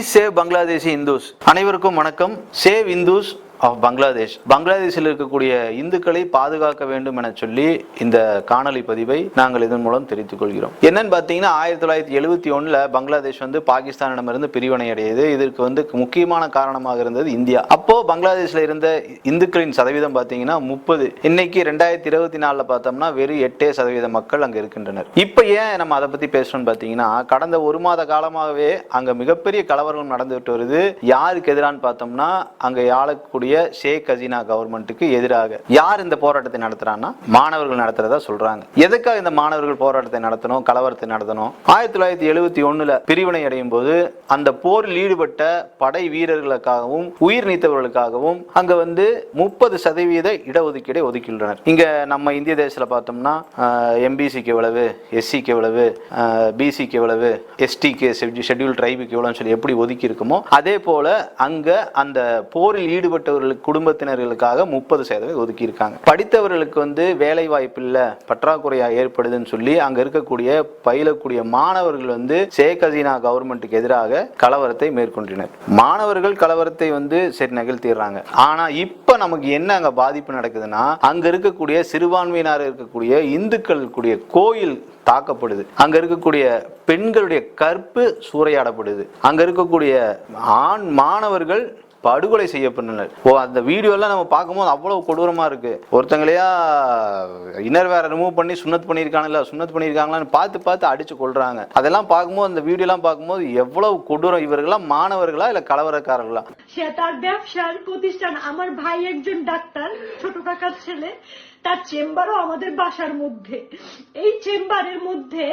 Please save Bangladeshi Hindus. அனைவருக்கும் வணக்கம். Save Hindus of Bangladesh. பங்களாதேஷில் இருக்கக்கூடிய இந்துக்களை பாதுகாக்க வேண்டும் என சொல்லி இந்த காணொலி பதிவை நாங்கள் இதன் மூலம் தெரிவித்துக் கொள்கிறோம். என்னன்னு பார்த்தீங்கன்னா 1971 பங்களாதேஷ் பாகிஸ்தானிடமிருந்து பிரிவினை அடையது. இதற்கு முக்கியமான காரணமாக இருந்தது இந்தியா. அப்போ பங்களாதேஷ்ல இருந்த இந்துக்களின் சதவீதம் பார்த்தீங்கன்னா 30. இன்னைக்கு 2024 பார்த்தோம்னா வெறும் 8% மக்கள் அங்க இருக்கின்றனர். இப்ப ஏன் நம்ம அதை பத்தி பேசணும்னு பார்த்தீங்கன்னா கடந்த ஒரு மாத காலமாகவே அங்க மிகப்பெரிய கலவரம் நடந்துட்டு வருது. யாருக்கு எதிரான்னு பார்த்தோம்னா அங்க ஆளக்கூடிய ஷேக் ஹசீனா கவர்மெண்ட்டுக்கு எதிராக. யார் இந்த போராட்டத்தை நடத்துறாங்கன்னா மாணவர்கள் நடத்துறதா சொல்றாங்க. எதுக்காக இந்த மாணவர்கள் போராட்டத்தை நடத்தணும், கலவரத்தை நடத்தணும்? 1971 பிரிவினை அடையும் போது அந்த போரில் ஈடுபட்ட படை வீரர்களுக்காகவும் உயிர் நீத்தவர்களுக்காகவும் அங்க 30% இடஒதுக்கீடை ஒதுக்கியுள்ளனர். இங்க நம்ம இந்திய தேசத்துல பார்த்தோம்னா எம்பிசிக்கு எவ்வளவு, எஸ்சிக்கு எவ்வளவு, பிசிக்கு எவ்வளவு, எஸ்டிக்கு ஷெட்யூல் ட்ரைபுக்கு எவ்வளவுன்னு சொல்லி எப்படி ஒதுக்கி இருக்குமோ அதே போல அங்க அந்த போரில் ஈடுபட்டவர்கள் குடும்பத்தினர்களுக்காக 30% ஒதுக்கி இருக்காங்க. படித்தவர்களுக்கு வேலை வாய்ப்பு இல்ல, பற்றாக்குறையா ஏற்படுதுன்னு சொல்லி அங்க இருக்கக்கூடிய பயிலக்கூடிய மாணவர்கள் ஷேக் ஹசீனா கவர்மெண்ட்டுக்கு எதிராக கலவரத்தை மேற்கொண்டனர். மாணவர்கள் கலவரத்தை சரி நிகழ்த்திடுறாங்க. ஆனா இப்ப நமக்கு என்ன அங்க பாதிப்பு நடக்குதுன்னா அங்க இருக்கக்கூடிய சிறுபான்மையினர் இருக்கக்கூடிய இந்துக்கள் கூடிய கோயில் தாக்கப்படுது. அங்க இருக்கக்கூடிய பெண்களுடைய கற்பு சூறையாடப்படுது. அங்க இருக்கக்கூடிய ஆண் மாணவர்கள் படுகொலை செய்யப்பட்டனர். அந்த வீடியோ எல்லாம் நம்ம பார்க்கும்போது அவ்வளவு கொடூரமா இருக்கு. ஒருத்தங்களையா இன்னர் வேற ரிமூவ் பண்ணி சுன்னத் பண்ணியிருக்காங்களான்னு பார்த்து அடிச்சு கொள்றாங்க. அதெல்லாம் பார்க்கும்போது அந்த வீடியோ எல்லாம் பார்க்கும்போது எவ்வளவு கொடூரம். இவர்கள்லாம் மாணவர்களா இல்ல கலவரக்காரர்களா? সে তার ব্যবসার প্রতিষ্ঠান। আমার ভাই একজন ডাক্তার, ছোট কাকার ছেলে, তার চেম্বারও আমাদের বাসার মধ্যে। এই চেম্বারের মধ্যে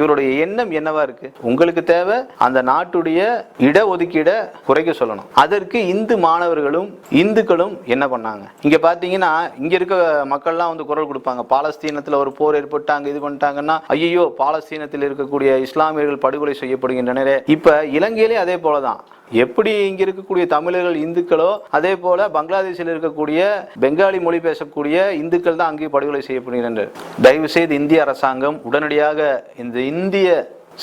இவருடைய எண்ணம் என்னவா இருக்கு? உங்களுக்கு தேவை அந்த நாட்டுடைய இடஒதுக்கீடை குறைக்க சொல்லணும். அதற்கு இந்து மாணவர்களும் இந்துக்களும் என்ன பண்ணாங்க? இங்க பாத்தீங்கன்னா இங்க இருக்க மக்கள்லாம் குரல் கொடுப்பாங்க. பாலஸ்தீனத்துல ஒரு போர் ஏற்பட்டாங்க, இது பண்ணிட்டாங்கன்னா ஐயோ பாலஸ்தீனத்தில் இருக்கக்கூடிய இஸ்லாமியர்கள் படுகொலை செய்யப்படுகின்றனர். இப்ப இலங்கையிலே அதே போலதான். எப்படி இங்க இருக்கக்கூடிய தமிழர்கள் இந்துக்களோ அதே போல பங்களாதேஷில் இருக்கக்கூடிய பெங்காலி மொழி பேசக்கூடிய இந்துக்கள் தான் அங்கே படுகொலை செய்யப்படுகின்றனர். தயவு செய்து இந்திய அரசாங்கம் உடனடியாக இந்த இந்திய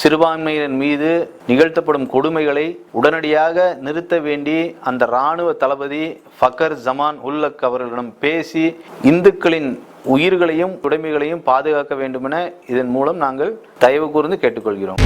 சிறுபான்மையினர் மீது நிகழ்த்தப்படும் கொடுமைகளை உடனடியாக நிறுத்த வேண்டி அந்த இராணுவ தளபதி ஃபக்கர் ஜமான் உல்லக் அவர்களிடம் பேசி இந்துக்களின் உயிர்களையும் உடைமைகளையும் பாதுகாக்க வேண்டும் என இதன் மூலம் நாங்கள் தயவு கூர்ந்து கேட்டுக்கொள்கிறோம்.